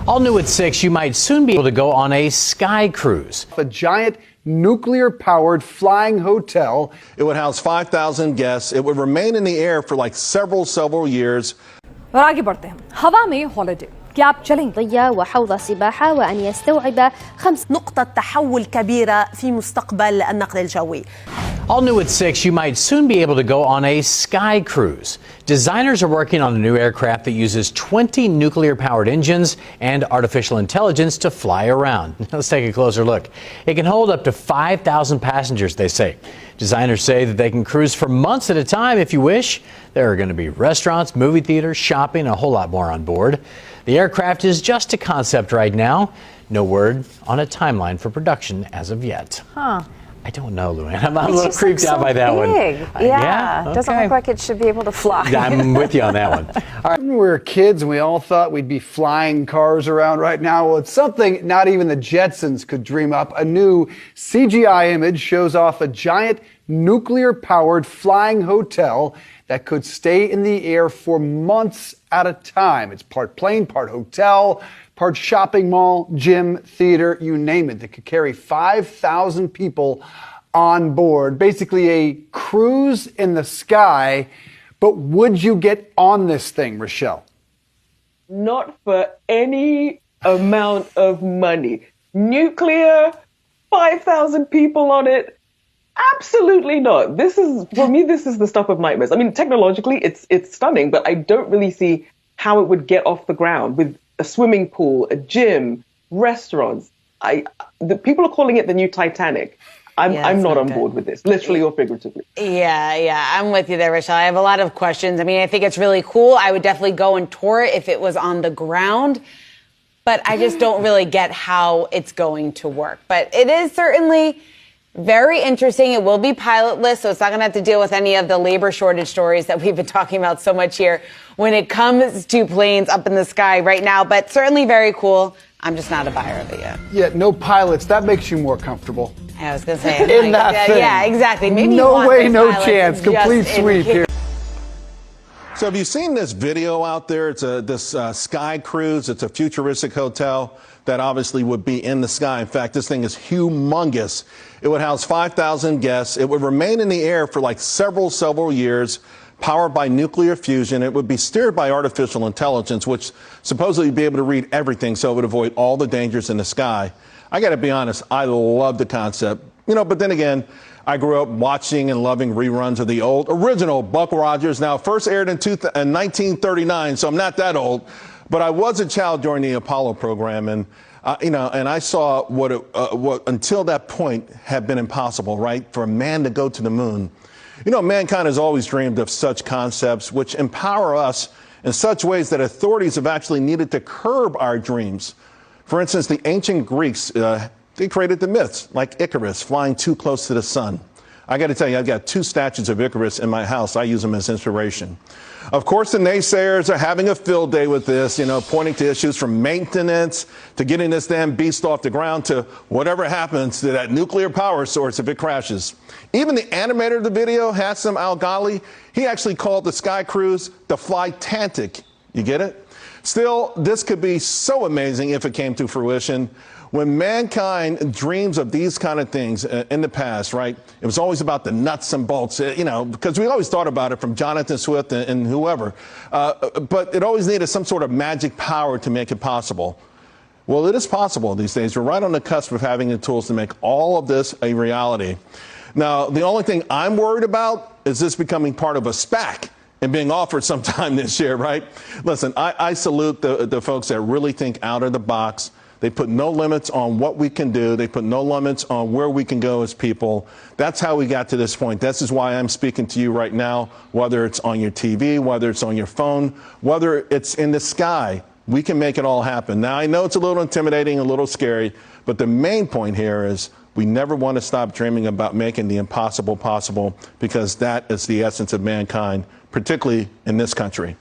All new at 6, you might soon be able to go on a sky cruise. A giant nuclear-powered flying hotel. It would house 5,000 guests. It would remain in the air for like several years. और आगे बढ़ते हैं हवा में holiday क्या आप चलेंगे وحوض سباحة وأن يستوعب 5 نقطة تحول كبيرة في مستقبل النقل الجوي. All new at 6, you might soon be able to go on a sky cruise. Designers are working on a new aircraft that uses 20 nuclear-powered engines and artificial intelligence to fly around. Let's take a closer look. It can hold up to 5,000 passengers, they say. Designers say that they can cruise for months at a time if you wish. There are going to be restaurants, movie theaters, shopping, a whole lot more on board. The aircraft is just a concept right now. No word on a timeline for production as of yet. I don't know, Luann. I'm a little creeped out by that one. Yeah, okay. Doesn't look like it should be able to fly. I'm with you on that one. All right. When we were kids and we all thought we'd be flying cars around right now, well, it's something not even the Jetsons could dream up. A new CGI image shows off a giant nuclear-powered flying hotel that could stay in the air for months at a time. It's part plane, part hotel, part shopping mall, gym, theater, you name it. That could carry 5,000 people on board. Basically a cruise in the sky. But would you get on this thing, Rochelle? Not for any amount of money. Nuclear, 5,000 people on it. Absolutely not. This is, for me, this is the stuff of nightmares. I mean, technologically, it's stunning, but I don't really see how it would get off the ground with a swimming pool, a gym, restaurants. The people are calling it the new Titanic. I'm not on board with this, literally or figuratively. Yeah, I'm with you there, Rochelle. I have a lot of questions. I mean, I think it's really cool. I would definitely go and tour it if it was on the ground, but I just don't really get how it's going to work. But it is certainly very interesting. It will be pilotless, so it's not going to have to deal with any of the labor shortage stories that we've been talking about so much here when it comes to planes up in the sky right now, but certainly very cool. I'm just not a buyer of it yet. Yeah, no pilots. That makes you more comfortable. I was going to say. In that thing. Yeah, exactly. Maybe no way, no chance. Complete sweep here. So have you seen this video out there? It's this sky cruise. It's a futuristic hotel that obviously would be in the sky. In fact, this thing is humongous. It would house 5,000 guests. It would remain in the air for like several years, powered by nuclear fusion. It would be steered by artificial intelligence, which supposedly would be able to read everything, so it would avoid all the dangers in the sky. I got to be honest, I love the concept. You know, but then again, I grew up watching and loving reruns of the old original Buck Rogers. Now, first aired in 1939, so I'm not that old. But I was a child during the Apollo program, and and I saw what until that point had been impossible, right? For a man to go to the moon. You know, mankind has always dreamed of such concepts which empower us in such ways that authorities have actually needed to curb our dreams. For instance, the ancient Greeks, they created the myths like Icarus flying too close to the sun. I got to tell you, I've got 2 statues of Icarus in my house. I use them as inspiration. Of course, the naysayers are having a field day with this, pointing to issues from maintenance to getting this damn beast off the ground to whatever happens to that nuclear power source if it crashes. Even the animator of the video, Hashim Al-Ghali, he actually called the sky cruise the Flytantic. You get it? Still, this could be so amazing if it came to fruition. When mankind dreams of these kind of things in the past, right, it was always about the nuts and bolts, because we always thought about it from Jonathan Swift and whoever. But it always needed some sort of magic power to make it possible. Well, it is possible these days. We're right on the cusp of having the tools to make all of this a reality. Now, the only thing I'm worried about is this becoming part of a SPAC and being offered sometime this year, right? Listen, I salute the folks that really think out of the box. They put no limits on what we can do. They put no limits on where we can go as people. That's how we got to this point. This is why I'm speaking to you right now, whether it's on your TV, whether it's on your phone, whether it's in the sky. We can make it all happen. Now, I know it's a little intimidating, a little scary, but the main point here is we never want to stop dreaming about making the impossible possible, because that is the essence of mankind, particularly in this country.